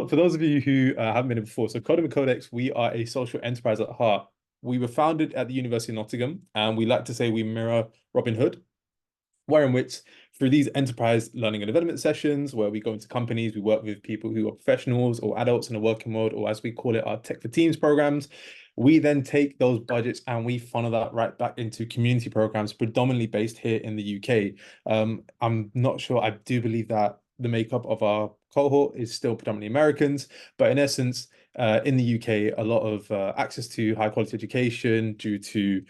for those of you who haven't been here before, so Coding with Codex, we are a social enterprise at heart. We were founded at the University of Nottingham, and we like to say we mirror Robin Hood, where in which through these enterprise learning and development sessions, where we go into companies, we work with people who are professionals or adults in the working world, or as we call it, our Tech for Teams programs. We then take those budgets and we funnel that right back into community programs, predominantly based here in the UK. I'm not sure, I do believe that the makeup of our cohort is still predominantly Americans, but in essence, in the UK, a lot of access to high quality education due to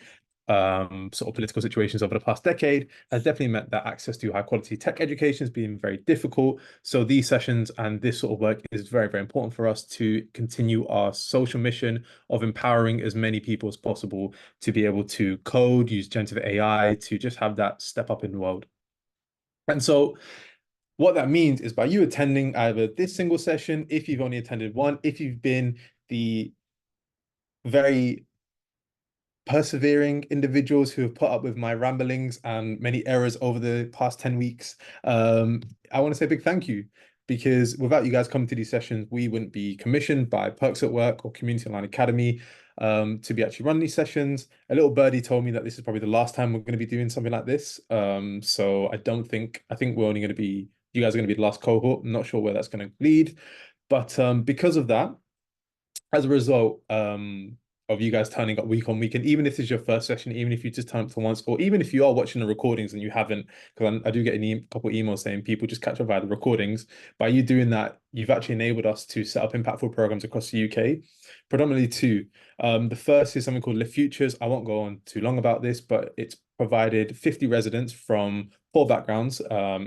sort of political situations over the past decade has definitely meant that access to high quality tech education has been very difficult. So these sessions and this sort of work is very, very important for us to continue our social mission of empowering as many people as possible to be able to code, use generative AI to just have that step up in the world. And so what that means is by you attending either this single session, if you've only attended one, if you've been the very persevering individuals who have put up with my ramblings and many errors over the past 10 weeks. I want to say a big thank you, because without you guys coming to these sessions, we wouldn't be commissioned by Perks at Work or Community Online Academy to be actually running these sessions. A little birdie told me that this is probably the last time we're going to be doing something like this. So I think we're only going to be, you guys are going to be the last cohort. I'm not sure where that's going to lead. But because of that, as a result, of you guys turning up week on week, and even if this is your first session, even if you just turn up for once, or even if you are watching the recordings and you haven't, because I do get a couple of emails saying people just catch up via the recordings. By you doing that, you've actually enabled us to set up impactful programs across the UK, predominantly two. The first is something called Live Futures. I won't go on too long about this, but it's provided 50 residents from poor backgrounds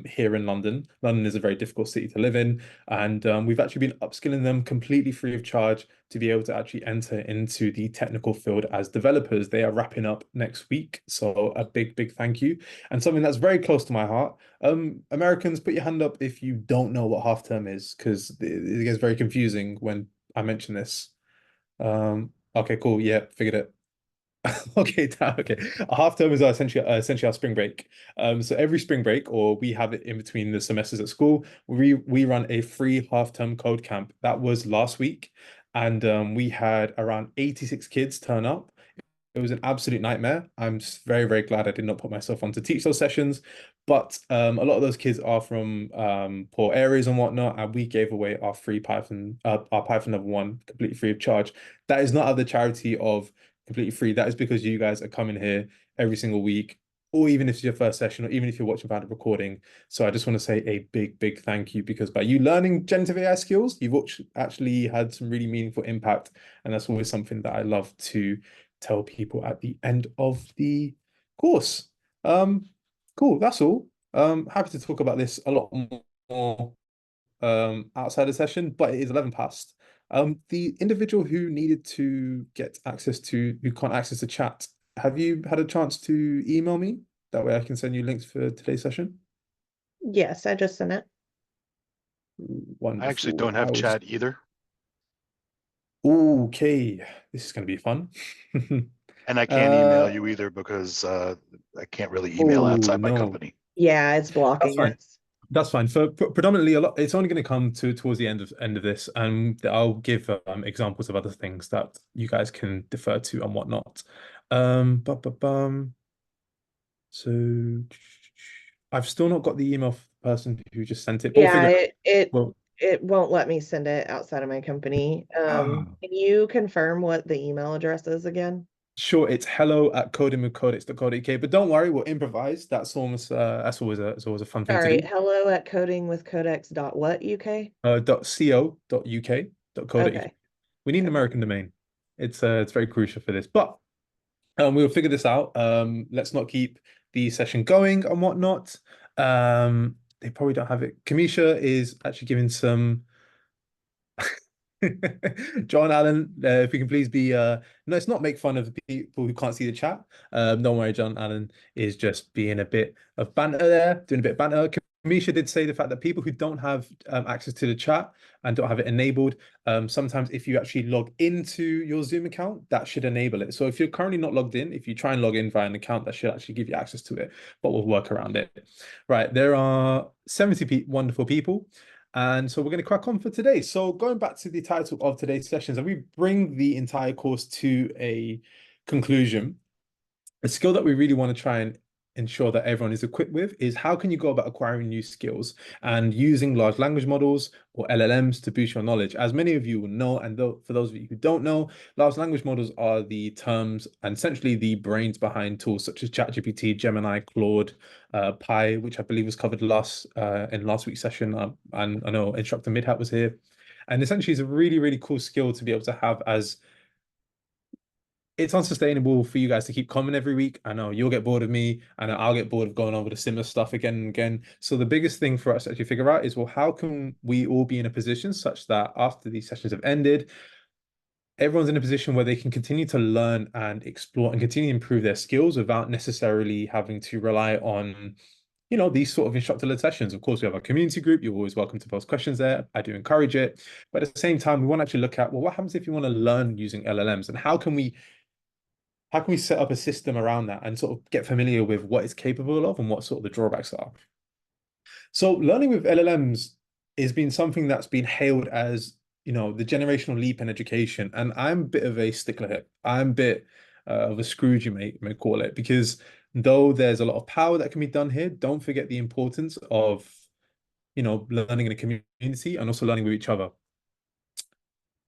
here in London. London is a very difficult city to live in, and we've actually been upskilling them completely free of charge to be able to actually enter into the technical field as developers. They are wrapping up next week, so a big, big thank you. And something that's very close to my heart. Americans, put your hand up if you don't know what half term is, because it gets very confusing when I mention this. Okay, cool. Yeah, figured it. Okay, okay. A half term is essentially our spring break. So every spring break, or we have it in between the semesters at school, we run a free half term code camp. That was last week, and we had around 86 kids turn up. It was an absolute nightmare. I'm just very, very glad I did not put myself on to teach those sessions. But a lot of those kids are from poor areas and whatnot, and we gave away our free Python, our Python level 1 completely free of charge. That is not out of the charity of completely free. That is because you guys are coming here every single week, or even if it's your first session, or even if you're watching the recording. So I just want to say a big, big thank you, because by you learning generative AI skills, you've actually had some really meaningful impact. And that's always something that I love to tell people at the end of the course. Cool, that's all. Happy to talk about this a lot more outside the session, but it is 11 past. The individual who needed to get access to, who can't access the chat, have you had a chance to email me? That way I can send you links for today's session. Yes, I just sent it. Wonderful. I actually don't have chat either. Okay, this is going to be fun. And I can't email you either because I can't really email outside my company. Yeah, it's blocking us. That's fine. For predominantly a lot, it's only going to come towards the end of this, and I'll give examples of other things that you guys can defer to and whatnot. So I've still not got the email for the person who just sent it. Yeah, it won't let me send it outside of my company. Can you confirm what the email address is again? Sure, it's hello@codingwithcodex.co.uk, but don't worry, we'll improvise. That's almost that's always a fun thing to do. Hello at codingwithcodex.what UK? .co.uk.co.uk. Okay. We need an American domain. It's very crucial for this, but we'll figure this out. Let's not keep the session going and whatnot. They probably don't have it. Kamisha is actually giving some. John Allen, if we can please be no, it's not make fun of the people who can't see the chat. Don't worry, John Allen is just being a bit of banter there, doing a bit of banter. Kamisha did say the fact that people who don't have access to the chat and don't have it enabled, sometimes if you actually log into your Zoom account, that should enable it. So if you're currently not logged in, if you try and log in via an account, that should actually give you access to it, but we'll work around it. Right, there are 70 wonderful people. And so we're going to crack on for today. So going back to the title of today's sessions, and we bring the entire course to a conclusion. A skill that we really want to try and ensure that everyone is equipped with is how can you go about acquiring new skills and using large language models or LLMs to boost your knowledge. As many of you will know, and for those of you who don't know, large language models are the terms and essentially the brains behind tools such as ChatGPT, Gemini, Claude, Pi, which I believe was covered in last week's session. And I know Instructor Midhat was here. And essentially, it's a really, really cool skill to be able to have as it's unsustainable for you guys to keep coming every week. I know you'll get bored of me. I know I'll get bored of going over the similar stuff again and again. So the biggest thing for us to actually figure out is, well, how can we all be in a position such that after these sessions have ended, everyone's in a position where they can continue to learn and explore and continue to improve their skills without necessarily having to rely on, these sort of instructor-led sessions. Of course, we have a community group. You're always welcome to post questions there. I do encourage it. But at the same time, we want to actually look at, well, what happens if you want to learn using LLMs, and how can we set up a system around that and sort of get familiar with what it's capable of and what sort of the drawbacks are? So learning with LLMs has been something that's been hailed as, the generational leap in education. And I'm a bit of a stickler here. I'm a bit of a Scrooge, you may call it, because though there's a lot of power that can be done here, don't forget the importance of, learning in a community and also learning with each other.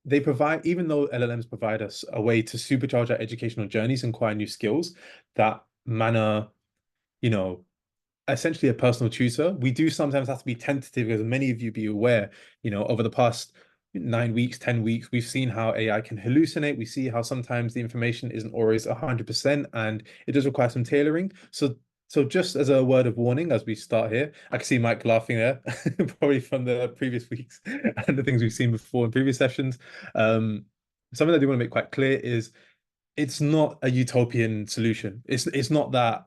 They provide, even though LLMs provide us a way to supercharge our educational journeys and acquire new skills that manner, you know, essentially a personal tutor. We do sometimes have to be tentative, because many of you be aware, over the past 9 weeks, 10 weeks, we've seen how AI can hallucinate. We see how sometimes the information isn't always 100%, and it does require some tailoring. So just as a word of warning, as we start here, I can see Mike laughing there, probably from the previous weeks and the things we've seen before in previous sessions. Something that I do want to make quite clear is it's not a utopian solution. It's not that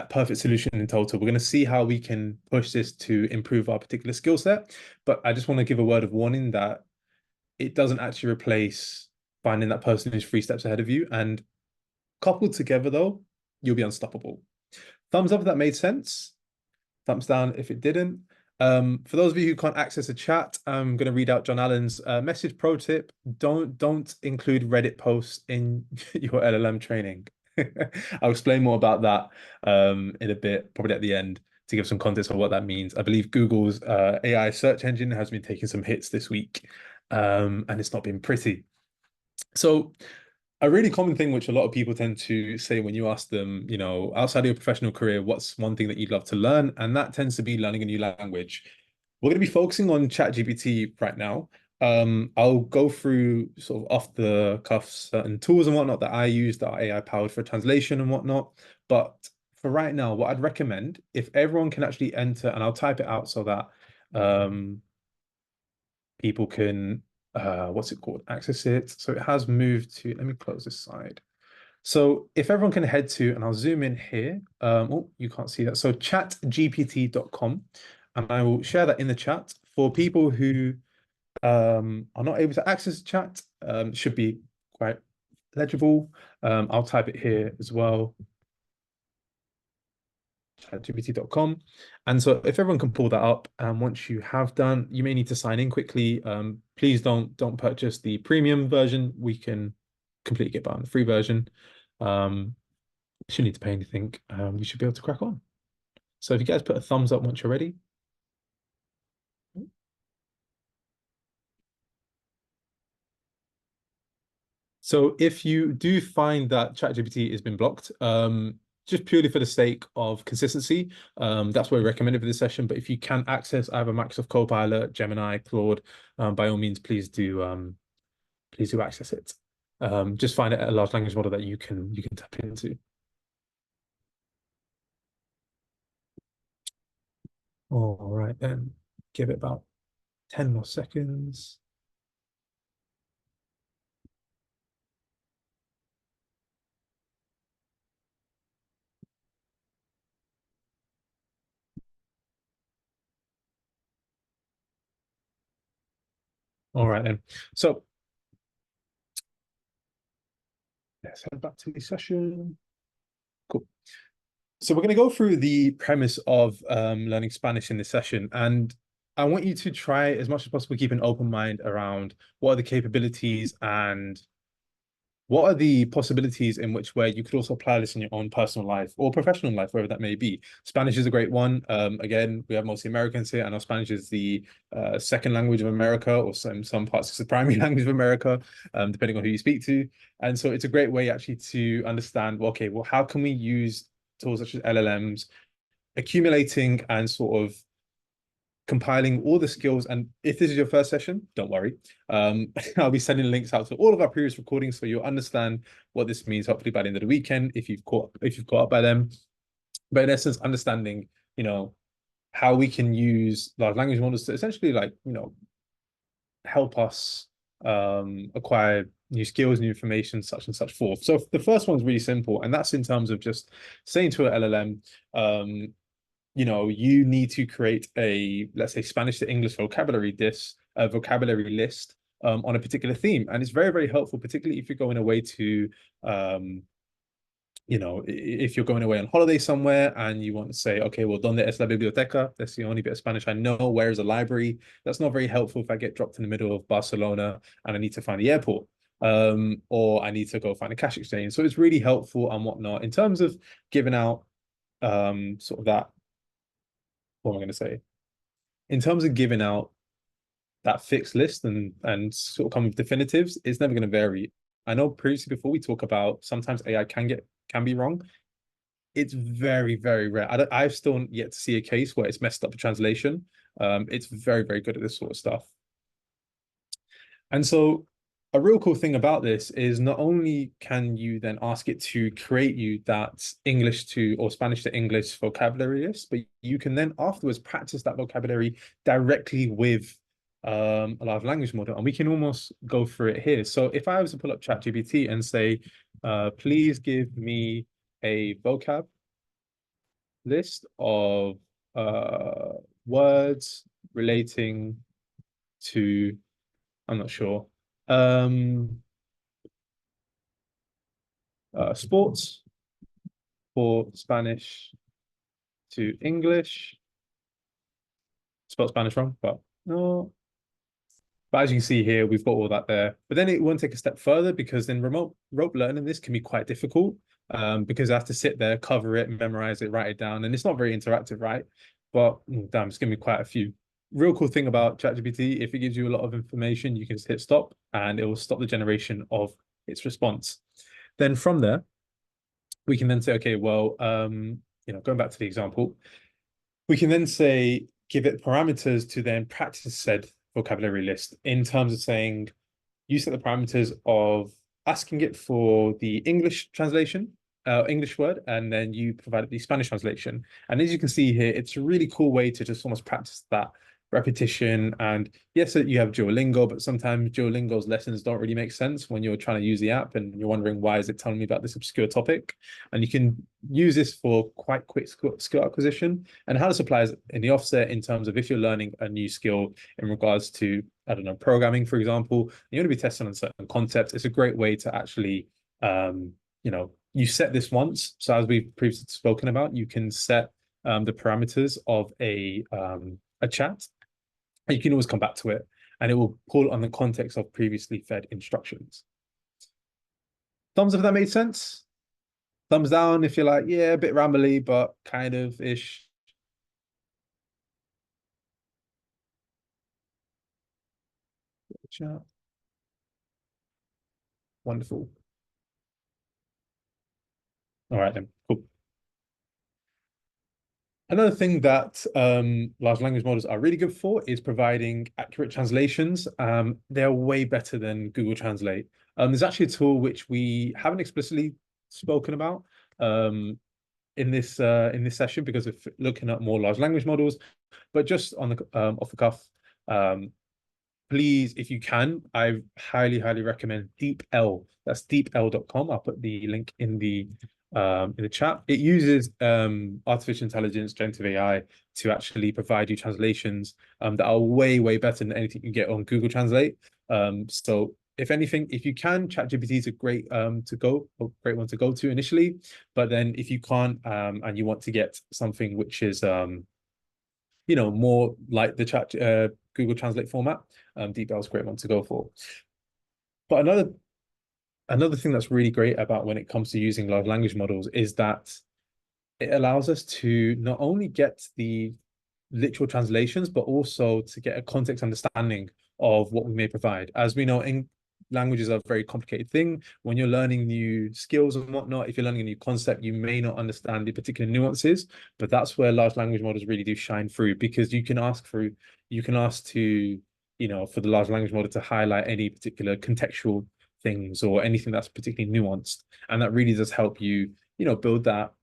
perfect solution in total. We're going to see how we can push this to improve our particular skill set. But I just want to give a word of warning that it doesn't actually replace finding that person who's 3 steps ahead of you. And coupled together, though, you'll be unstoppable. Thumbs up if that made sense. Thumbs down if it didn't. For those of you who can't access the chat, I'm going to read out John Allen's message pro tip. Don't include Reddit posts in your LLM training. I'll explain more about that in a bit, probably at the end, to give some context of what that means. I believe Google's AI search engine has been taking some hits this week, and it's not been pretty. So a really common thing which a lot of people tend to say when you ask them, outside of your professional career, what's one thing that you'd love to learn? And that tends to be learning a new language. We're going to be focusing on ChatGPT right now. I'll go through sort of off the cuff certain tools and whatnot that I use that are AI powered for translation and whatnot. But for right now, what I'd recommend, if everyone can actually enter, and I'll type it out so that people can what's it called, access it. So it has moved to, let me close this side. So if everyone can head to, and I'll zoom in here. Oh, you can't see that. So chatgpt.com, and I will share that in the chat for people who are not able to access chat. Should be quite legible. I'll type it here as well. ChatGPT.com. And so if everyone can pull that up, and once you have done, you may need to sign in quickly. Please don't purchase the premium version. We can completely get by on the free version. You shouldn't need to pay anything. We should be able to crack on. So if you guys put a thumbs up once you're ready. So if you do find that ChatGPT has been blocked, just purely for the sake of consistency, that's what I recommended for this session. But if you can access either Microsoft Copilot, Gemini, Claude, by all means, please do access it. Just find a large language model that you can tap into. All right, then give it about 10 more seconds. All right, then. So let's head back to the session. Cool. So we're going to go through the premise of learning Spanish in this session. And I want you to try as much as possible keep an open mind around what are the capabilities and what are the possibilities in which where you could also apply this in your own personal life or professional life, wherever that may be. Spanish is a great one. Again, we have mostly Americans here. I know Spanish is the second language of America, or some parts it's the primary language of America, depending on who you speak to. And so it's a great way actually to understand, well, okay, well, how can we use tools such as LLMs, accumulating and sort of compiling all the skills. And if this is your first session, don't worry. I'll be sending links out to all of our previous recordings so you'll understand what this means, hopefully by the end of the weekend, if you've caught up by them. But in essence, understanding, how we can use large language models to essentially help us acquire new skills, new information, such and such forth. So the first one's really simple, and that's in terms of just saying to an LLM, you need to create a, let's say, Spanish to English vocabulary list on a particular theme. And it's very, very helpful, particularly if you're going away to, if you're going away on holiday somewhere and you want to say, okay, well, ¿dónde es la biblioteca? That's the only bit of Spanish I know. Where is a library? That's not very helpful if I get dropped in the middle of Barcelona and I need to find the airport. Or I need to go find a cash exchange. So it's really helpful and whatnot in terms of giving out sort of that, what am I going to say? In terms of giving out that fixed list and sort of come with definitives, it's never going to vary. I know previously before we talk about sometimes AI can be wrong. It's very, very rare. I've still yet to see a case where it's messed up a translation. It's very, very good at this sort of stuff. And so a real cool thing about this is not only can you then ask it to create you that English to or Spanish to English vocabulary list, but you can then afterwards practice that vocabulary directly with a large language model. And we can almost go through it here. So if I was to pull up ChatGPT and say, please give me a vocab list of words relating to, I'm not sure, sports for Spanish to English. Spelled Spanish wrong, but no. But as you can see here, we've got all that there. But then it won't take a step further because then remote rote learning this can be quite difficult because I have to sit there, cover it, memorize it, write it down. And it's not very interactive, right? But damn, it's going to be quite a few. Real cool thing about ChatGPT, if it gives you a lot of information, you can just hit stop and it will stop the generation of its response. Then from there, we can then say, okay, well, going back to the example, we can then say, give it parameters to then practice said vocabulary list in terms of saying, you set the parameters of asking it for the English translation, English word, and then you provide the Spanish translation. And as you can see here, it's a really cool way to just almost practice that repetition. And yes, you have Duolingo, but sometimes Duolingo's lessons don't really make sense when you're trying to use the app and you're wondering, why is it telling me about this obscure topic? And you can use this for quite quick skill acquisition. And how this applies in the offset in terms of if you're learning a new skill in regards to, I don't know, programming, for example, you're going to be testing on certain concepts. It's a great way to actually, you set this once. So as we've previously spoken about, you can set the parameters of a chat. You can always come back to it and it will pull on the context of previously fed instructions. Thumbs up if that made sense. Thumbs down if you're like, yeah, a bit rambly, but kind of ish. Chat. Wonderful. All right then, cool. Another thing that large language models are really good for is providing accurate translations. They're way better than Google Translate. There's actually a tool which we haven't explicitly spoken about in this session because we're looking at more large language models, but just on the off the cuff, please, if you can, I highly, highly recommend DeepL. That's deepl.com. I'll put the link in the chat. It uses artificial intelligence, generative AI, to actually provide you translations that are way, way better than anything you get on Google Translate. So if anything, if you can, ChatGPT is a great one to go to initially. But then if you can't and you want to get something which is more like the chat Google Translate format. DeepL is a great one to go for. But another thing that's really great about when it comes to using large language models is that it allows us to not only get the literal translations, but also to get a context understanding of what we may provide. As we know, languages are a very complicated thing. When you're learning new skills and whatnot, if you're learning a new concept, you may not understand the particular nuances, but that's where large language models really do shine through, because you can ask to, for the large language model to highlight any particular contextual things or anything that's particularly nuanced. And that really does help you, build that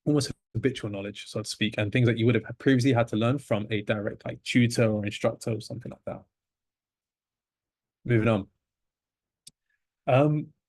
almost habitual knowledge, so to speak, and things that you would have previously had to learn from a direct like tutor or instructor or something like that. Moving on.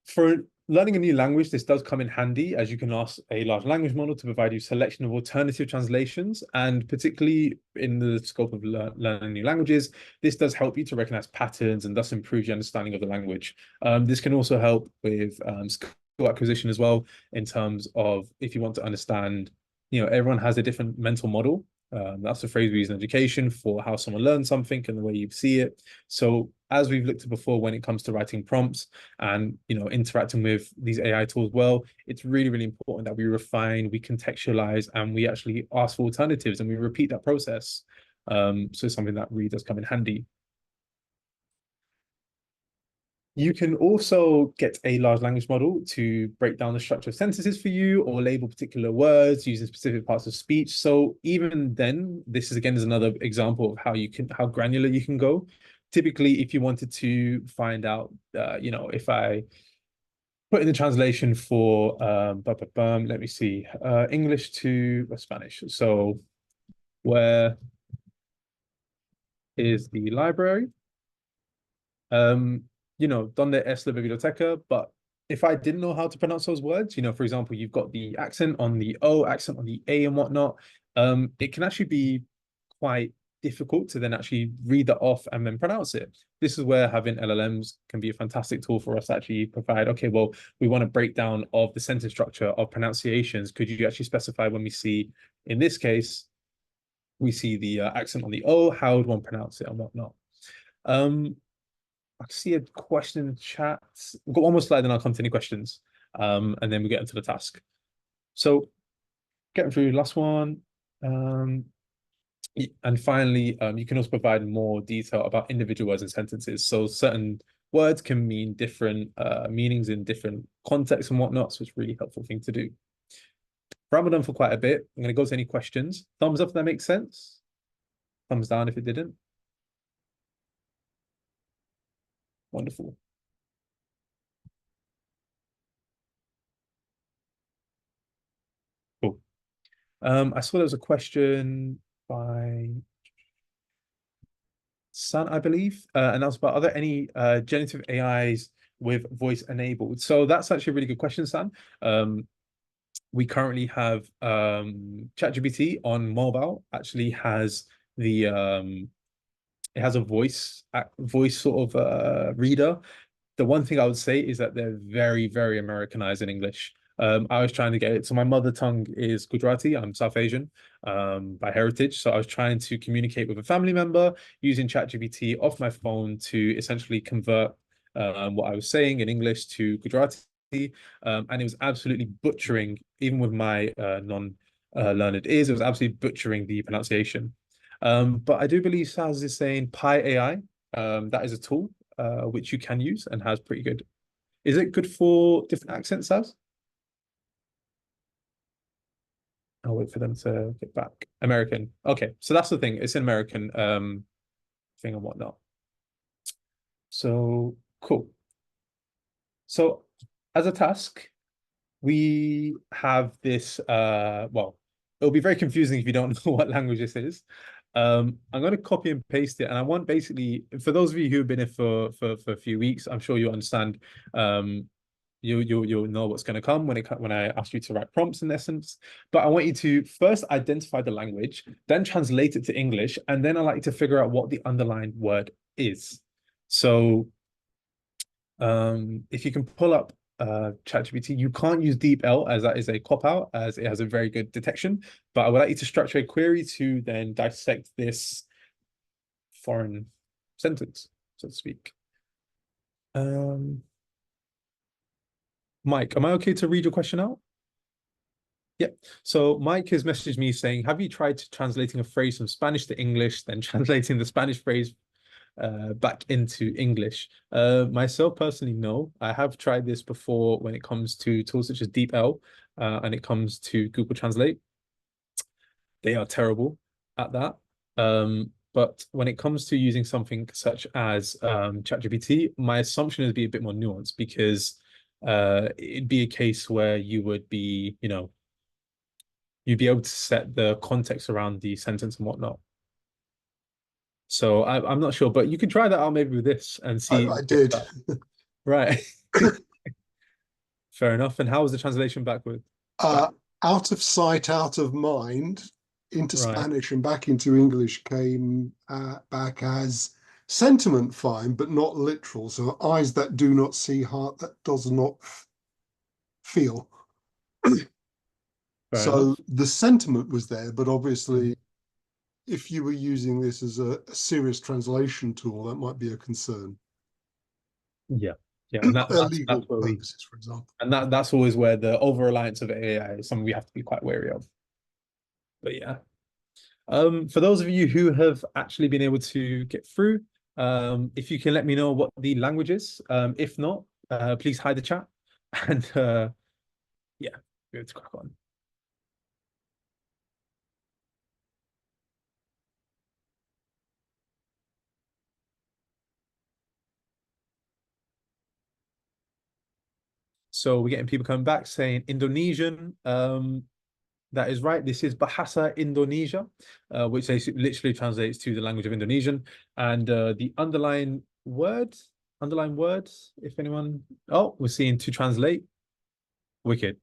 For learning a new language, this does come in handy, as you can ask a large language model to provide you a selection of alternative translations, and particularly in the scope of learning new languages, this does help you to recognize patterns and thus improve your understanding of the language. This can also help with skill acquisition as well, in terms of if you want to understand, everyone has a different mental model. That's the phrase we use in education for how someone learns something and the way you see it. So as we've looked at before, when it comes to writing prompts and interacting with these AI tools, well, it's really, really important that we refine, we contextualize, and we actually ask for alternatives, and we repeat that process. So it's something that really does come in handy. You can also get a large language model to break down the structure of sentences for you or label particular words using specific parts of speech. So even then, this is another example of how granular you can go. Typically, if you wanted to find out, if I put in the translation for, let me see, English to Spanish. So where is the library? Donde es la biblioteca? But if I didn't know how to pronounce those words, for example, you've got the accent on the O, accent on the A and whatnot, it can actually be quite difficult to then actually read that off and then pronounce it. This is where having LLMs can be a fantastic tool for us to actually provide, okay, well, we want a breakdown of the sentence structure of pronunciations. Could you actually specify when we see, in this case, we see the accent on the O, how would one pronounce it and whatnot? I see a question in the chat. We've got one more slide, then I'll come to any questions. And then we get into the task. So getting through the last one. And finally, you can also provide more detail about individual words and sentences. So certain words can mean different meanings in different contexts and whatnot. So it's a really helpful thing to do. Ramadan for quite a bit. I'm going to go to any questions. Thumbs up if that makes sense. Thumbs down if it didn't. Wonderful. Cool. I saw there was a question by San, I believe, and that's about, are there any generative AIs with voice enabled? So that's actually a really good question, San. We currently have ChatGPT on mobile actually has the it has a voice sort of reader. The one thing I would say is that they're very, very Americanized in English. I was trying to get it. So my mother tongue is Gujarati. I'm South Asian by heritage. So I was trying to communicate with a family member using ChatGPT off my phone to essentially convert what I was saying in English to Gujarati. And it was absolutely butchering, even with my non-learned ears, it was absolutely butchering the pronunciation. But I do believe Saz is saying Pi AI. That is a tool which you can use and has pretty good. Is it good for different accents, Saz? I'll wait for them to get back. American. Okay, so that's the thing. It's an American thing and whatnot. So cool. So as a task, we have this well, it'll be very confusing if you don't know what language this is. I'm going to copy and paste it, and I want, basically, for those of you who have been here for a few weeks, I'm sure you understand. You'll know what's going to come when I ask you to write prompts, in essence. But I want you to first identify the language, then translate it to English, and then I like you to figure out what the underlying word is. So if you can pull up ChatGPT. You can't use DeepL as that is a cop out, as it has a very good detection. But I would like you to structure a query to then dissect this foreign sentence, so to speak. Mike, am I okay to read your question out? Yep. So Mike has messaged me saying, have you tried translating a phrase from Spanish to English, then translating the Spanish phrase back into English? Myself personally, no. I have tried this before when it comes to tools such as DeepL and it comes to Google Translate. They are terrible at that. But when it comes to using something such as ChatGPT, my assumption is be a bit more nuanced because it'd be a case where you would be, you'd be able to set the context around the sentence and whatnot. So I'm not sure, but you can try that out maybe with this and see. I did. Right. Fair enough. And how was the translation backward? Out of sight, out of mind, into Right. Spanish and back into English came back as sentiment fine, but not literal. So eyes that do not see, heart that does not feel. Fair So enough. the sentiment was there, but obviously, if you were using this as a serious translation tool, that might be a concern. Yeah. Yeah. And Legal that's where we, purposes, for example. and that's always where the over reliance of AI is something we have to be quite wary of. But yeah. For those of you who have actually been able to get through, if you can let me know what the language is. If not, please hide the chat. And yeah, we're able to crack on. So we're getting people coming back saying Indonesian. That is right. This is Bahasa Indonesia, which literally translates to the language of Indonesian. And the underlying words, if anyone. Oh, we're seeing to translate. Wicked.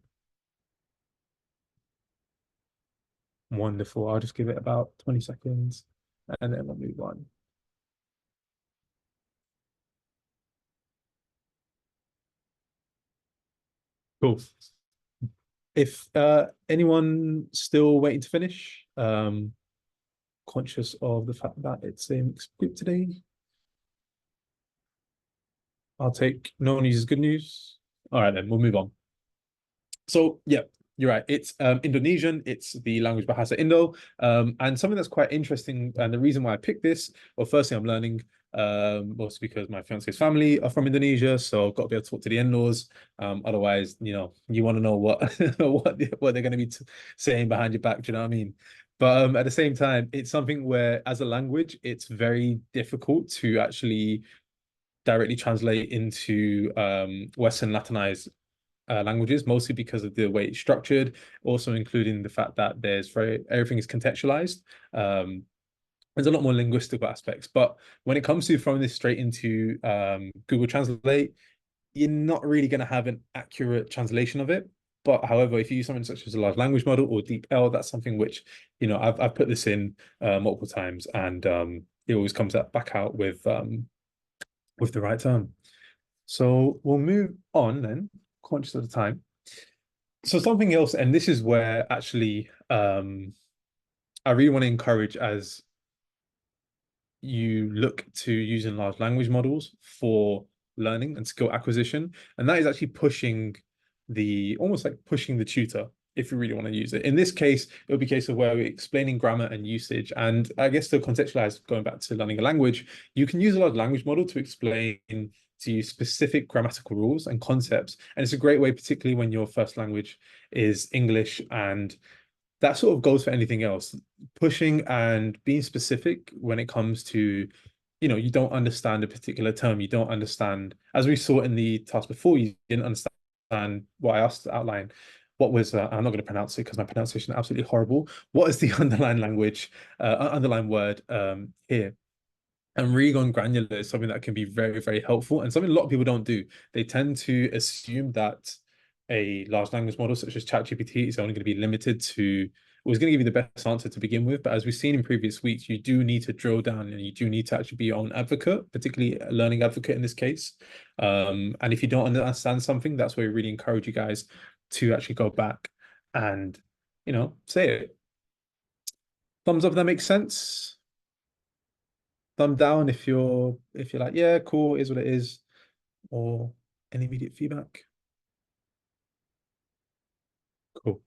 Wonderful. I'll just give it about 20 seconds and then we'll move on. Cool. If anyone still waiting to finish, conscious of the fact that it's a mixed group today, I'll take no news is good news. All right, then we'll move on. So, yeah, you're right. It's Indonesian. It's the language Bahasa Indo. And something that's quite interesting, and the reason why I picked this, well, firstly, I'm learning, mostly because my fiance's family are from Indonesia, so I've got to be able to talk to the in-laws. Otherwise, you want to know what what they're going to be saying behind your back. Do you know what I mean? But at the same time, it's something where, as a language, it's very difficult to actually directly translate into Western Latinized languages, mostly because of the way it's structured, also including the fact that everything is contextualized. There's a lot more linguistic aspects, but when it comes to throwing this straight into Google Translate, you're not really going to have an accurate translation of it. But however, if you use something such as a large language model or DeepL, that's something which, I've put this in multiple times, and it always comes back out with the right term. So we'll move on then, conscious of the time. So something else, and this is where actually I really want to encourage as you look to using large language models for learning and skill acquisition, and that is actually almost like pushing the tutor if you really want to use it. In this case, it would be a case of where we're explaining grammar and usage. And I guess to contextualize, going back to learning a language, you can use a large language model to explain to you specific grammatical rules and concepts. And it's a great way, particularly when your first language is English, and that sort of goes for anything else. Pushing and being specific when it comes to, you don't understand a particular term, you don't understand, as we saw in the task before, you didn't understand what I asked to outline. What was, I'm not going to pronounce it because my pronunciation is absolutely horrible. What is the underlying word here? And really going granular is something that can be very, very helpful, and something a lot of people don't do. They tend to assume that a large language model such as ChatGPT is only going to be limited to was going to give you the best answer to begin with. But as we've seen in previous weeks, you do need to drill down and you do need to actually be your own advocate, particularly a learning advocate in this case. And if you don't understand something, that's where we really encourage you guys to actually go back and, say it. Thumbs up if that makes sense. Thumb down if you're like, yeah, cool, is what it is, or any immediate feedback. Cool.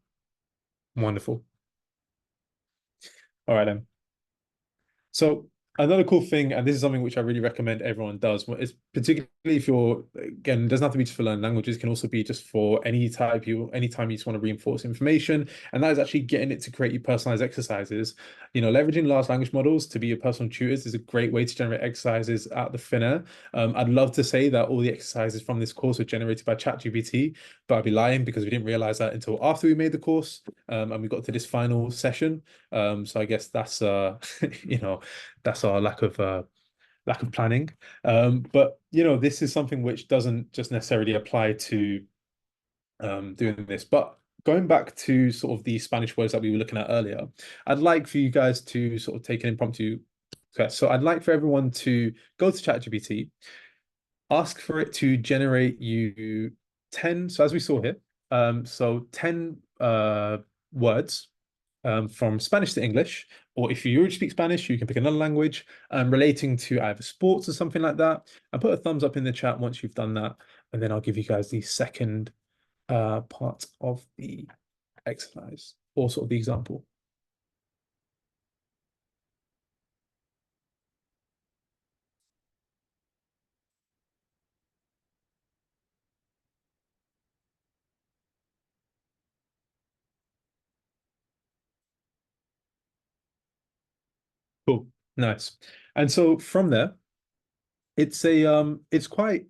Wonderful. All right then. So another cool thing, and this is something which I really recommend everyone does, is particularly if you're, again, it doesn't have to be just for learning languages, it can also be just for anytime you just want to reinforce information. And that is actually getting it to create you personalized exercises. Leveraging large language models to be your personal tutors is a great way to generate exercises out the thin air. I'd love to say that all the exercises from this course were generated by ChatGPT, but I'd be lying because we didn't realize that until after we made the course, and we got to this final session. So I guess that's that's our lack of planning. But this is something which doesn't just necessarily apply to doing this. But going back to sort of the Spanish words that we were looking at earlier, I'd like for you guys to sort of take an impromptu test. So I'd like for everyone to go to ChatGPT, ask for it to generate you 10. So as we saw here, 10 words from Spanish to English, or if you already speak Spanish, you can pick another language relating to either sports or something like that. And put a thumbs up in the chat once you've done that, and then I'll give you guys the second part of the exercise, or sort of the example. Cool, nice. And so from there, it's quite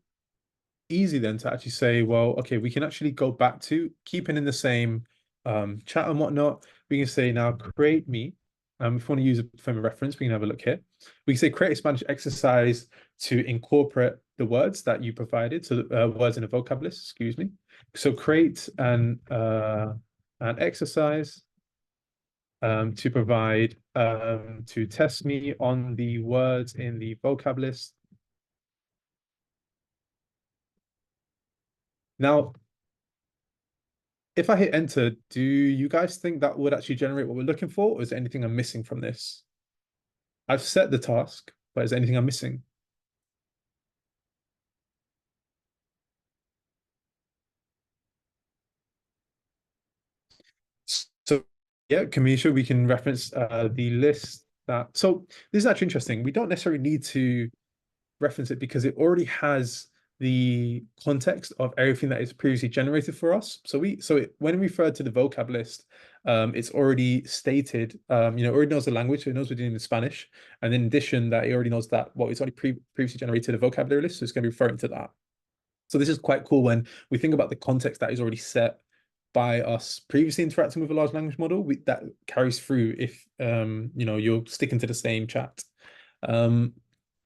easy then to actually say, well, okay, we can actually go back to keeping in the same chat and whatnot. We can say now create me. If we want to use a frame of reference, we can have a look here. We can say create a Spanish exercise to incorporate the words that you provided, so words in a vocab list, excuse me. So create an exercise to provide to test me on the words in the vocab list. Now, if I hit enter, do you guys think that would actually generate what we're looking for, or is there anything I'm missing from this? I've set the task, but is there anything I'm missing? So yeah, Kamisha, we can reference the list that. So this is actually interesting. We don't necessarily need to reference it because it already has the context of everything that is previously generated for us. So when we refer to the vocab list, it's already stated, already knows the language, so it knows we're dealing in Spanish. And in addition, that it already knows that it's already previously generated a vocabulary list, so it's going to be referring to that. So this is quite cool when we think about the context that is already set by us previously interacting with a large language model. That carries through if you're sticking to the same chat.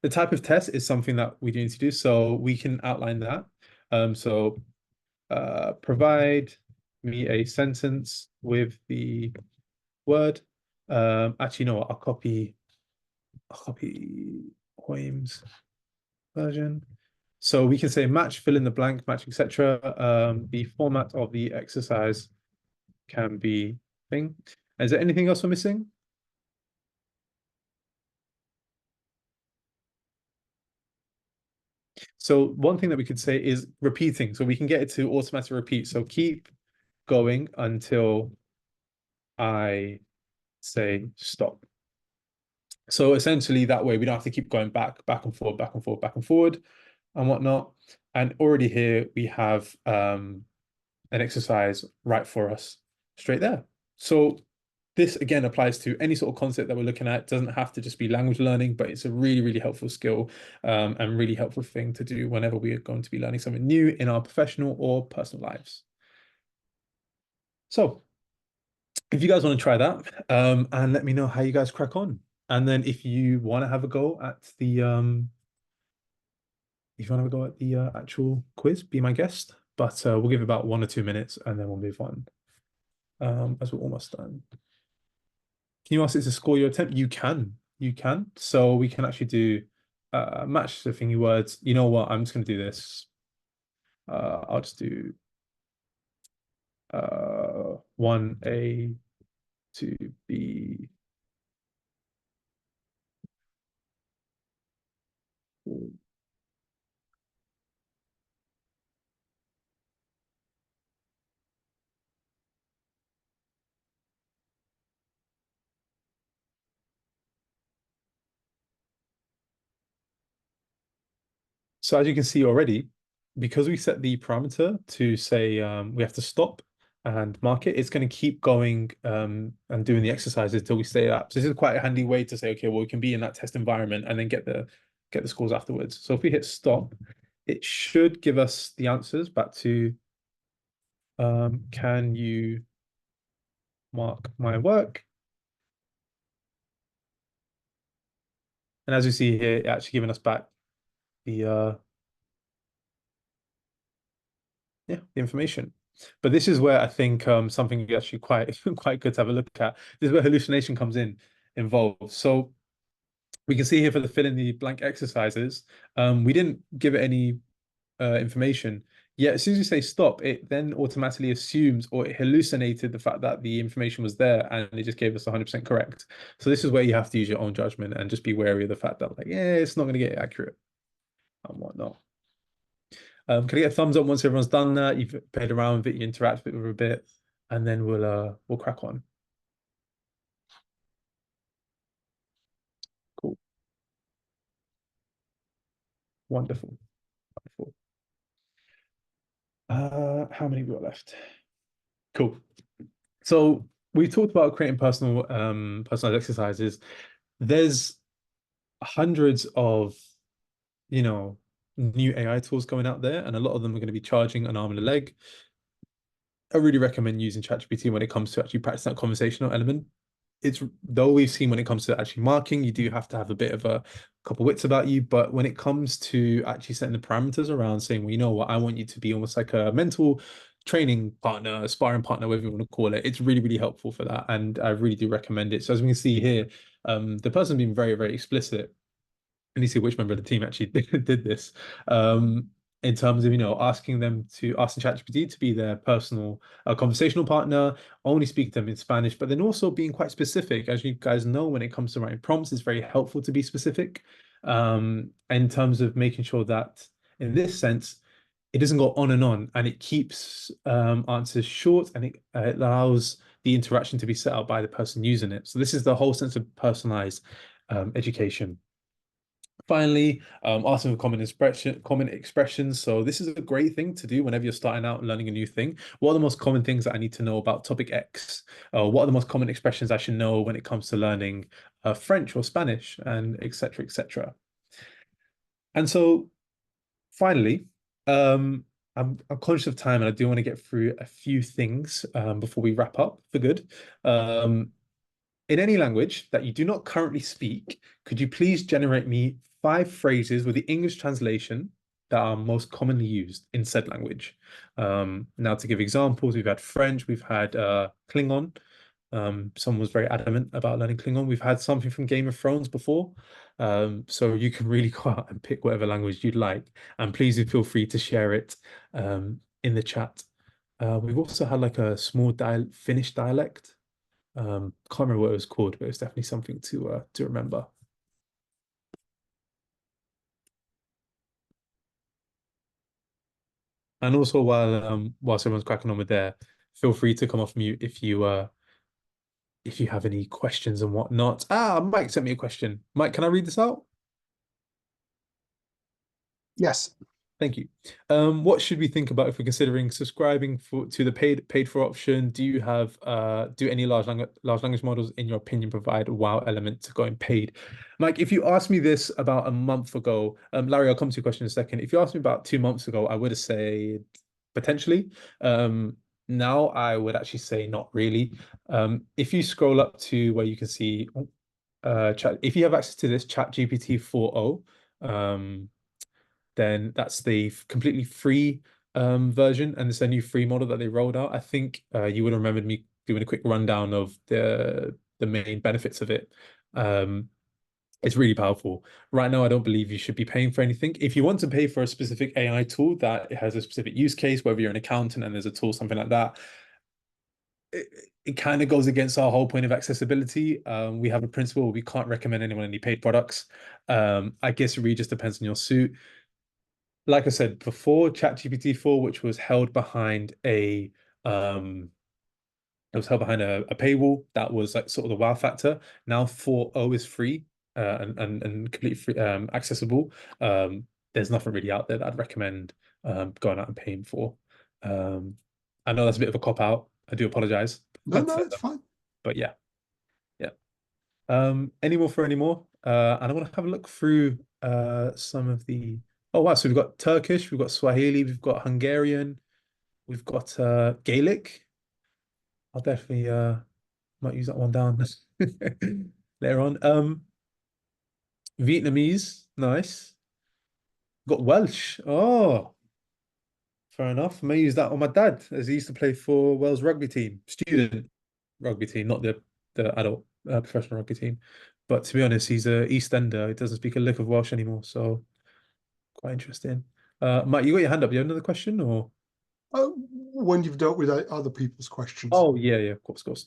The type of test is something that we do need to do, so we can outline that. Provide me a sentence with the word. Actually, no, I'll copy Hoymes version. So we can say match, fill in the blank, match, etc. The format of the exercise can be thing. Is there anything else we're missing? So one thing that we could say is repeating. So we can get it to automatically repeat. So keep going until I say stop. So essentially that way we don't have to keep going back and forward, back and forward, back and forward and whatnot. And already here we have an exercise right for us straight there. So this again applies to any sort of concept that we're looking at. It doesn't have to just be language learning, but it's a really, really helpful skill and really helpful thing to do whenever we are going to be learning something new in our professional or personal lives. So if you guys want to try that and let me know how you guys crack on. And then if you want to have a go at the actual quiz, be my guest. But we'll give about 1 or 2 minutes and then we'll move on as we're almost done. Can you ask it to score your attempt? You can. So we can actually do match the thingy words. You know what? I'm just gonna do this. I'll just do 1A, 2B. So as you can see already, because we set the parameter to say we have to stop and mark it, it's going to keep going and doing the exercises till we stay up. So this is quite a handy way to say, okay, well, we can be in that test environment and then get the scores afterwards. So if we hit stop, it should give us the answers back to can you mark my work? And as you see here, it actually giving us back the yeah, the information. But this is where I think something actually quite quite good to have a look at. This is where hallucination comes involved. So we can see here for the fill in the blank exercises, we didn't give it any information. Yet as soon as you say stop, it then automatically assumes or it hallucinated the fact that the information was there and it just gave us 100% correct. So this is where you have to use your own judgment and just be wary of the fact that like, yeah, it's not going to get accurate and whatnot. Can I get a thumbs up once everyone's done that? You've played around with it, you interact with it a bit, and then we'll crack on. Cool. Wonderful. Wonderful. How many we got left? Cool. So we talked about creating personalized exercises. There's hundreds of, new AI tools going out there, and a lot of them are going to be charging an arm and a leg. I really recommend using ChatGPT when it comes to actually practice that conversational element. It's though we've seen when it comes to actually marking, you do have to have a bit of a couple wits about you. But when it comes to actually setting the parameters around saying, well, you know what, I want you to be almost like a mental training partner, a sparring partner, whatever you want to call it, it's really, really helpful for that. And I really do recommend it. So as we can see here, the person's been very, very explicit. And you see which member of the team actually did this. In terms of, asking ChatGPT to be their personal conversational partner, only speak to them in Spanish, but then also being quite specific. As you guys know, when it comes to writing prompts, it's very helpful to be specific in terms of making sure that in this sense, it doesn't go on and it keeps answers short and it allows the interaction to be set up by the person using it. So this is the whole sense of personalized education. Finally, asking for common expressions. So this is a great thing to do whenever you're starting out and learning a new thing. What are the most common things that I need to know about topic X? What are the most common expressions I should know when it comes to learning French or Spanish, and etc., etc. And so finally, I'm conscious of time and I do want to get through a few things before we wrap up for good. In any language that you do not currently speak, could you please generate me 5 phrases with the English translation that are most commonly used in said language? Now, to give examples, we've had French, we've had Klingon. Someone was very adamant about learning Klingon. We've had something from Game of Thrones before. So you can really go out and pick whatever language you'd like. And please do feel free to share it in the chat. We've also had like a small Finnish dialect. Can't remember what it was called, but it's definitely something to remember. And also whilst everyone's cracking on with there, feel free to come off mute if you have any questions and whatnot. Mike sent me a question. Mike, can I read this out? Yes. Thank you. What should we think about if we're considering subscribing to the paid for option? Do you have do any large language models in your opinion provide a wow element to going paid? Mike, if you asked me this about a month ago, Larry, I'll come to your question in a second. If you asked me about 2 months ago, I would have said potentially. Now I would actually say not really. If you scroll up to where you can see chat, if you have access to this chat GPT 4.0, then that's the completely free version, and it's a new free model that they rolled out. I think you would have remembered me doing a quick rundown of the main benefits of it. It's really powerful. Right now, I don't believe you should be paying for anything. If you want to pay for a specific AI tool that has a specific use case, whether you're an accountant and there's a tool, something like that, it kind of goes against our whole point of accessibility. We have a principle we can't recommend anyone any paid products. I guess it really just depends on your suit. Like I said before, ChatGPT 4, which was held behind a a paywall, that was like sort of the wow factor. Now 4.0 is free and completely free, accessible. There's nothing really out there that I'd recommend going out and paying for. I know that's a bit of a cop out. I do apologize. No, no, it's fine. But yeah. Yeah. Any more for any more? And I want to have a look through some of the oh wow, so we've got Turkish, we've got Swahili, we've got Hungarian, we've got Gaelic. I'll definitely might use that one down later on. Vietnamese, nice. Got Welsh. Oh, fair enough. I may use that on my dad, as he used to play for Wales rugby team, student rugby team, not the adult professional rugby team. But to be honest, he's a East Ender. He doesn't speak a lick of Welsh anymore, so quite interesting. Mike, you got your hand up. You have another question, or? When you've dealt with other people's questions. Oh, yeah, of course.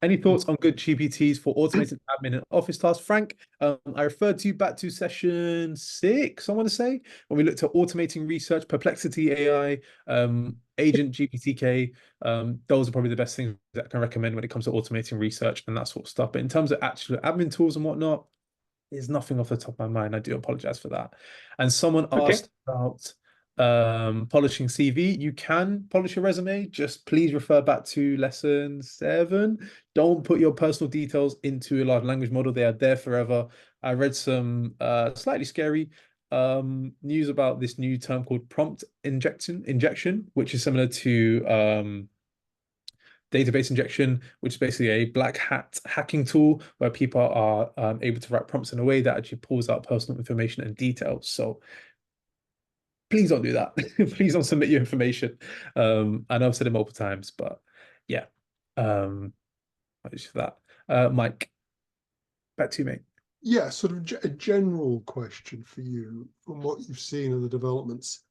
Any thoughts on good GPTs for automated admin and office tasks? Frank, I referred to you back to session 6, I want to say, when we looked at automating research, Perplexity AI, Agent GPTK. Those are probably the best things that I can recommend when it comes to automating research and that sort of stuff. But in terms of actual admin tools and whatnot, there's nothing off the top of my mind. I do apologize for that. And someone asked about polishing CV. You can polish your resume, just please refer back to lesson 7. Don't put your personal details into a large language model. They are there forever. I read some slightly scary news about this new term called prompt injection, which is similar to database injection, which is basically a black hat hacking tool where people are able to write prompts in a way that actually pulls out personal information and details. So please don't do that. Please don't submit your information. I know I've said it multiple times, but yeah. Just that. Mike, back to you, mate. Yeah, sort of a general question for you from what you've seen of the developments.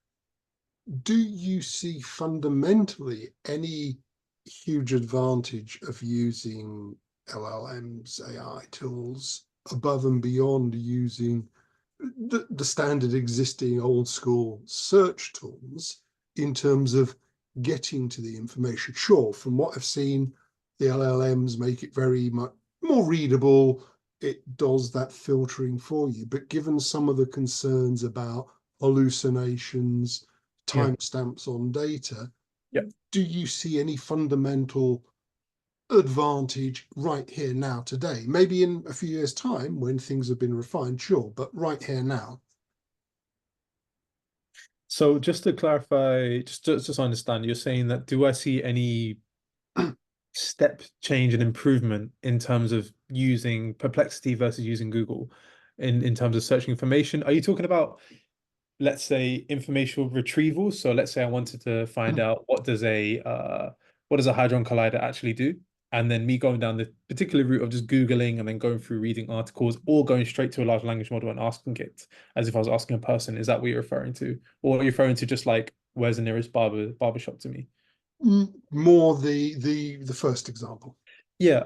Do you see fundamentally any huge advantage of using LLMs, AI tools above and beyond using the standard existing old school search tools in terms of getting to the information? Sure, from what I've seen, the LLMs make it very much more readable. It does that filtering for you. But given some of the concerns about hallucinations, timestamps on data, do you see any fundamental advantage right here now today? Maybe in a few years' time when things have been refined, sure, but right here now. So just to clarify, just to understand, you're saying that do I see any step change and improvement in terms of using Perplexity versus using Google in terms of searching information? Are you talking about, let's say, information retrieval? So let's say I wanted to find out what does a hadron collider actually do? And then me going down the particular route of just Googling and then going through reading articles, or going straight to a large language model and asking it as if I was asking a person. Is that what you're referring to? Or are you referring to just like, where's the nearest barber shop to me? More the first example. Yeah,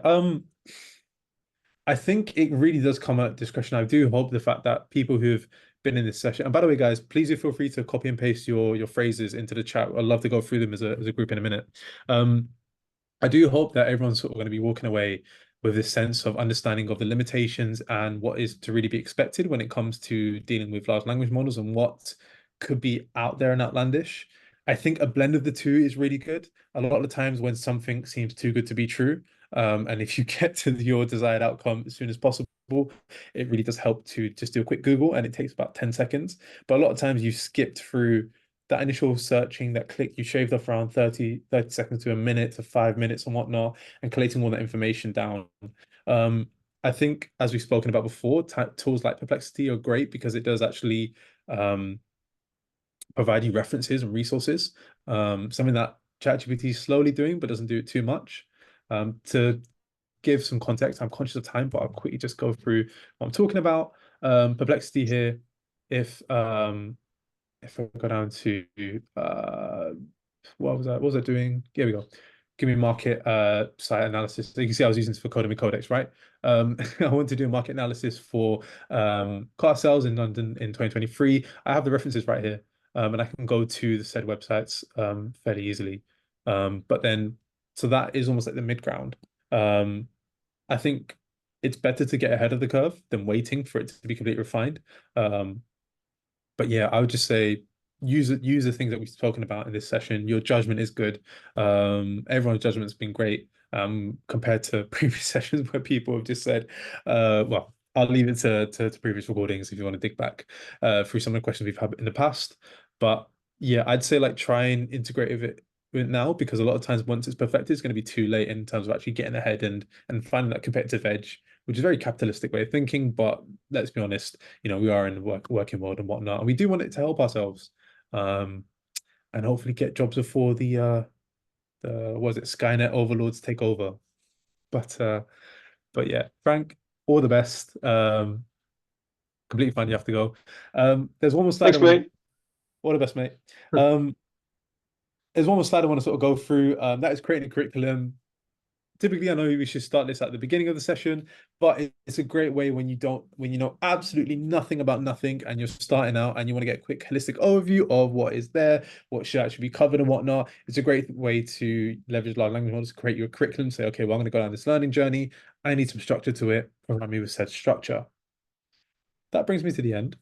I think it really does come at discretion. I do hope the fact that people who've been in this session, and by the way, guys, please do feel free to copy and paste your phrases into the chat. I'd love to go through them as a group in a minute. I do hope that everyone's sort of going to be walking away with this sense of understanding of the limitations and what is to really be expected when it comes to dealing with large language models and what could be out there and outlandish. I think a blend of the two is really good. A lot of the times when something seems too good to be true, and if you get to your desired outcome as soon as possible, it really does help to just do a quick Google, and it takes about 10 seconds. But a lot of times you skipped through that initial searching, that click, you shaved off around 30 seconds to a minute to 5 minutes and whatnot, and collating all that information down. I think, as we've spoken about before, tools like Perplexity are great because it does actually provide you references and resources, something that ChatGPT is slowly doing, but doesn't do it too much. To give some context. I'm conscious of time, but I'll quickly just go through what I'm talking about. Perplexity here. If I go down to what was I doing? Here we go. Give me market site analysis. So you can see I was using this for Coding Codex, right? I want to do a market analysis for car sales in London in 2023. I have the references right here, and I can go to the said websites fairly easily. But then, so that is almost like the mid ground. I think it's better to get ahead of the curve than waiting for it to be completely refined. But yeah, I would just say use the things that we've spoken about in this session. Your judgment is good. Everyone's judgment has been great compared to previous sessions where people have just said, well, I'll leave it to previous recordings if you want to dig back through some of the questions we've had in the past. But yeah, I'd say like try and integrate with it now, because a lot of times once it's perfected, it's going to be too late in terms of actually getting ahead and finding that competitive edge, which is a very capitalistic way of thinking. But let's be honest, we are in the working world and whatnot, and we do want it to help ourselves, and hopefully get jobs before the was it Skynet overlords take over. But yeah, Frank, all the best. Completely fine. You have to go. There's one more slide. Thanks, mate. All the best, mate. There's one more slide I want to sort of go through. That is creating a curriculum. Typically, I know we should start this at the beginning of the session, but it's a great way when you know absolutely nothing about nothing and you're starting out and you want to get a quick holistic overview of what is there, what should actually be covered and whatnot. It's a great way to leverage large language models to create your curriculum. Say, okay, well, I'm going to go down this learning journey. I need some structure to it. Provide me with said structure. That brings me to the end.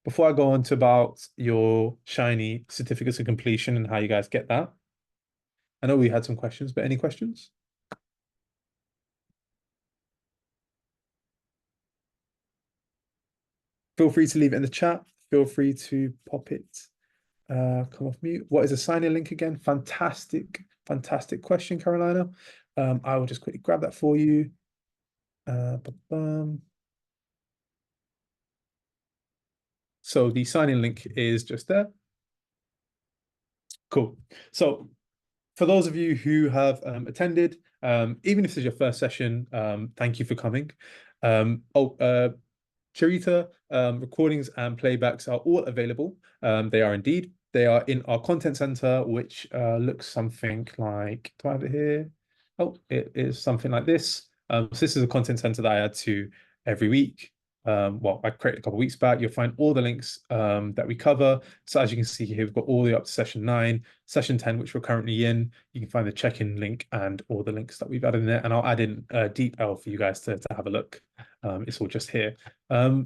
Before I go on to about your shiny certificates of completion and how you guys get that, I know we had some questions, but any questions? Feel free to leave it in the chat. Feel free to pop it, come off mute. What is a sign-in link again? Fantastic, fantastic question, Carolina. I will just quickly grab that for you. So the sign-in link is just there. Cool. So for those of you who have attended, even if this is your first session, thank you for coming. Charita, recordings and playbacks are all available. They are indeed. They are in our content center, which looks something like, do I have it here? Oh, it is something like this. So this is a content center that I add to every week. Well, I created a couple of weeks back. You'll find all the links that we cover. So as you can see here, we've got all the way up to session 9, session 10, which we're currently in. You can find the check-in link and all the links that we've added in there. And I'll add in a deep L for you guys to have a look. It's all just here. Let me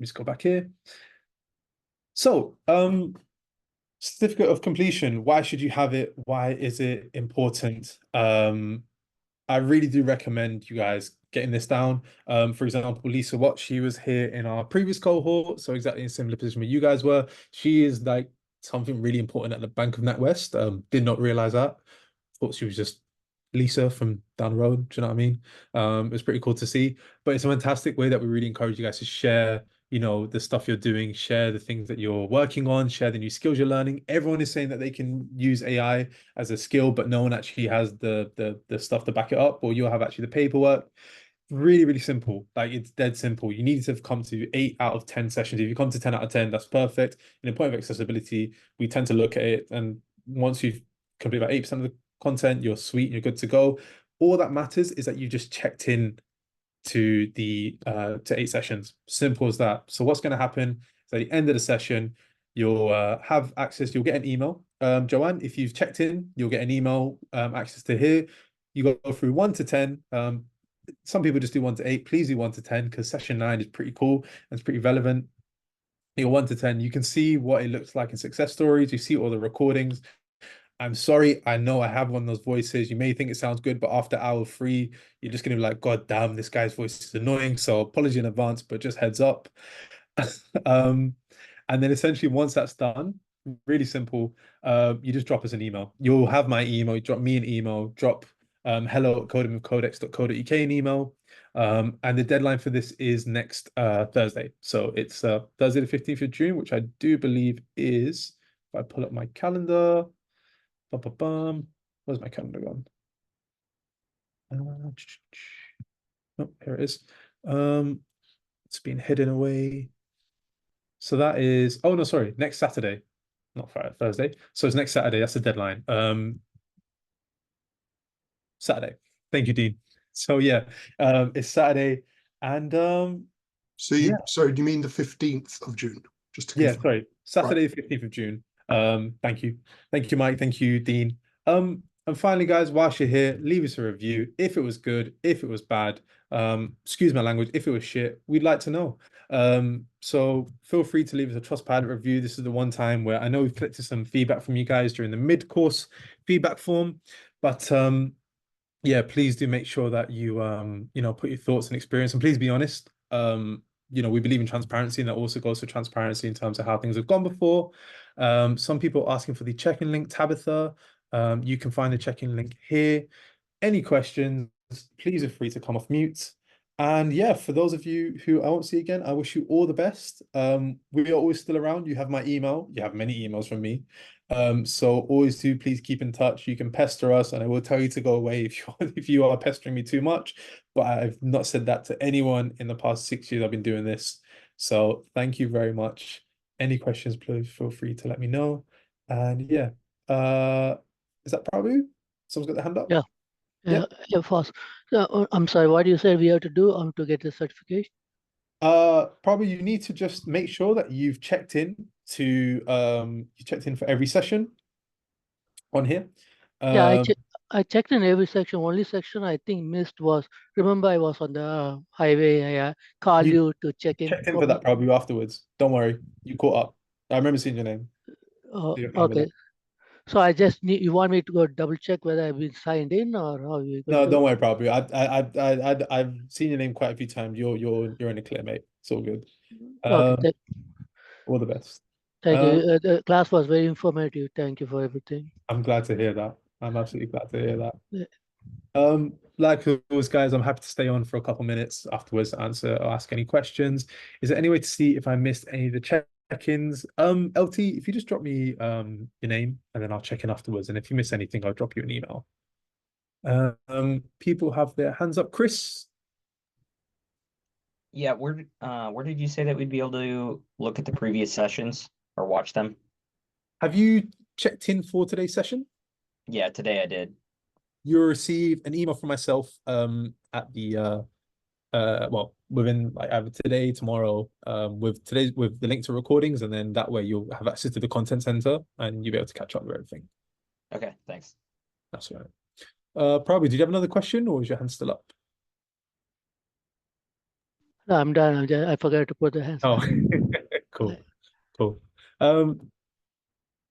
just go back here. So, certificate of completion, why should you have it? Why is it important? I really do recommend you guys getting this down. For example, Lisa Watt, she was here in our previous cohort, so exactly in a similar position where you guys were. She is like something really important at the Bank of NatWest. Did not realize that. Thought she was just Lisa from down the road. Do you know what I mean? It was pretty cool to see. But it's a fantastic way that we really encourage you guys to share, the stuff you're doing, share the things that you're working on, share the new skills you're learning. Everyone is saying that they can use AI as a skill, but no one actually has the stuff to back it up, or you'll have actually the paperwork. Really, really simple. Like, it's dead simple. You need to have come to 8 out of 10 sessions. If you come to 10 out of 10, that's perfect. In the point of accessibility, we tend to look at it, and once you've completed about 8% of the content, you're sweet, you're good to go. All that matters is that you just checked in to the to 8 sessions. Simple as that. So what's going to happen is at the end of the session, you'll have access, you'll get an email. Joanne, if you've checked in, you'll get an email access to here. You go through 1 to 10. Some people just do 1 to 8. Please do 1 to 10, because session 9 is pretty cool and it's pretty relevant. You're 1 to 10. You can see what it looks like in success stories. You see all the recordings. I'm sorry, I know I have one of those voices. You may think it sounds good, but after hour 3, you're just going to be like, God damn, this guy's voice is annoying. So apology in advance, but just heads up. And then essentially once that's done, really simple, you just drop us an email. You'll have my email, you drop me an email, drop hello@codingwithcodex.co.uk an email. And the deadline for this is next Thursday. So it's Thursday the 15th of June, which I do believe is, if I pull up my calendar, where's my calendar gone? Oh, here it is. It's been hidden away. So that is, oh no, sorry, next Saturday, not Friday, Thursday. So it's next Saturday. That's the deadline. Saturday. Thank you, Dean. So yeah, it's Saturday, and So yeah, sorry, do you mean the 15th of June? Just to yeah, confirm. sorry, Right. Saturday, 15th of June. Thank you, Mike. Thank you, Dean. And finally, guys, whilst you're here, leave us a review. If it was good, if it was bad, excuse my language, if it was shit, we'd like to know. So feel free to leave us a Trustpilot review. This is the one time where I know we've collected some feedback from you guys during the mid-course feedback form, but yeah, please do make sure that you put your thoughts and experience, and please be honest. We believe in transparency, and that also goes for transparency in terms of how things have gone before. Some people are asking for the check-in link, Tabitha. You can find the check-in link here. Any questions, please feel free to come off mute. And yeah, for those of you who I won't see again, I wish you all the best. We are always still around. You have my email. You have many emails from me. So always do please keep in touch. You can pester us, and I will tell you to go away if you are pestering me too much. But I've not said that to anyone in the past 6 years I've been doing this. So thank you very much. Any questions, please feel free to let me know. And yeah, is that probably someone's got their hand up? Yeah. Yeah. Yeah, fast. So, I'm sorry, what do you say we have to do to get the certification? Probably you need to just make sure that you've checked in for every session on here. Yeah, Um, I checked in every section. Only section I think missed was, remember I was on the highway. I called you you to check in checked in for for me. that probably afterwards. Don't worry, you caught up. I remember seeing your name. So you're fine with Okay. that. So I just need, you want me to go double check whether I've been signed in or how you going No, to? don't worry, probably. I've seen your name quite a few times. You're in a clear, mate. It's all good. Okay, Um, all the best. thank you. Um, The class was very informative. Thank you for everything. I'm glad to hear that. I'm absolutely glad to hear that. Yeah. Like always, guys, I'm happy to stay on for a couple minutes afterwards to answer or ask any questions. Is there any way to see if I missed any of the check-ins? LT, if you just drop me your name and then I'll check in afterwards. And if you miss anything, I'll drop you an email. People have their hands up. Chris, Yeah, where did you say that we'd be able to look at the previous sessions or watch them? have you checked in for today's session? Yeah, today I did. You'll receive an email from myself at the well, within like either today, tomorrow, with the link to recordings, and then that way you'll have access to the content center and you'll be able to catch up with everything. Okay, thanks. That's right. Probably, did you have another question or is your hand still up? No, I'm done. I forgot to put the hands Oh, up. cool, cool.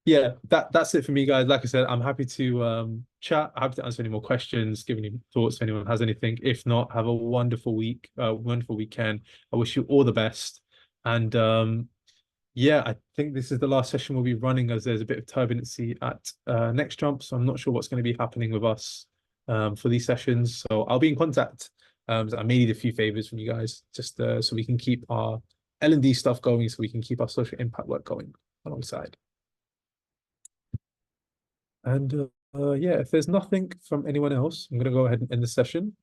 Yeah, that's it for me, guys. Like I said, I'm happy to chat. Happy to answer any more questions, give any thoughts if anyone has anything. If not, have a wonderful week, wonderful weekend. I wish you all the best. And yeah, I think this is the last session we'll be running as there's a bit of turbulency at Next Jump. So I'm not sure what's going to be happening with us for these sessions. So I'll be in contact. I may need a few favors from you guys just so we can keep our L&D stuff going, so we can keep our social impact work going alongside. And yeah, if there's nothing from anyone else, I'm going to go ahead and end the session.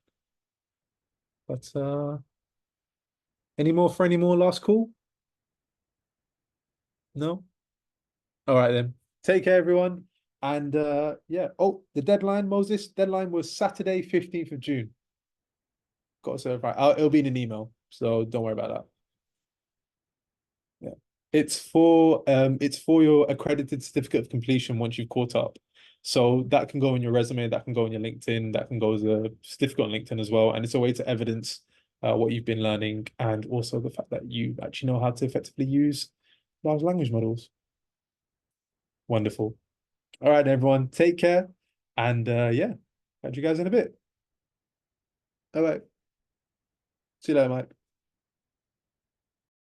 But any more last call? No? All right then. Take care, everyone. And yeah. Oh, the deadline, Moses. Deadline was Saturday, 15th of June. Got to serve right. It'll be in an email, so don't worry about that. Yeah. It's for your accredited certificate of completion once you've caught up. So that can go in your resume, that can go in your LinkedIn, that can go as a certificate on LinkedIn as well. And it's a way to evidence what you've been learning, and also the fact that you actually know how to effectively use large language models. Wonderful. All right, everyone, take care. And yeah, catch you guys in a bit. All right. See you later, Mike.